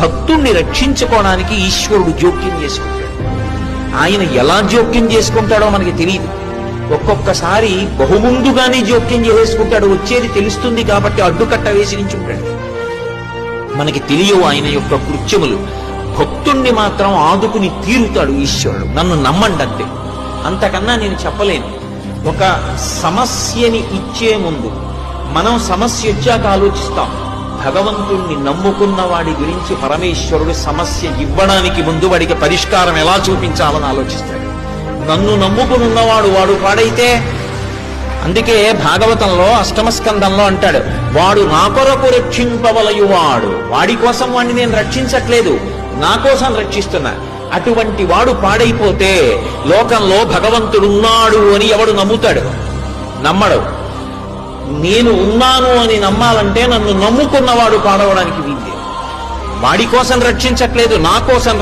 భక్తుణ్ణి రక్షించుకోవడానికి ఈశ్వరుడు జోక్యం చేసుకుంటాడు. ఆయన ఎలా జోక్యం చేసుకుంటాడో మనకి తెలియదు. ఒక్కొక్కసారి బహుముందుగానే జోక్యం చేసుకుంటాడు. వచ్చేది తెలుస్తుంది కాబట్టి అడ్డుకట్ట వేసి నించుంటాడు. మనకి తెలియవు ఆయన యొక్క కృత్యములు. భక్తుణ్ణి మాత్రం ఆదుకుని తీరుతాడు ఈశ్వరుడు. నన్ను నమ్మండి అంతే, అంతకన్నా నేను చెప్పలేను. ఒక సమస్యని ఇచ్చే ముందు మనం సమస్య వచ్చాక ఆలోచిస్తాం. భగవంతుణ్ణి నమ్ముకున్న వాడి గురించి పరమేశ్వరుడు సమస్య ఇవ్వడానికి ముందు వాడికి పరిష్కారం ఎలా చూపించాలని ఆలోచిస్తాడు. నన్ను నమ్ముకునున్నవాడు వాడు పాడైతే, అందుకే భాగవతంలో అష్టమ స్కందంలో అంటాడు, వాడు నా కొరకు రక్షింపవలయువాడు. వాడి కోసం వాడిని నేను రక్షించట్లేదు, నా కోసం రక్షిస్తున్నా. అటువంటి వాడు పాడైపోతే లోకంలో భగవంతుడున్నాడు అని ఎవడు నమ్ముతాడు? నమ్మడు. నేను ఉన్నాను అని నమ్మాలంటే నన్ను నమ్ముకున్నవాడు పాడవడానికి వీల్లేదు. వాడి కోసం రక్షించట్లేదు, నా కోసం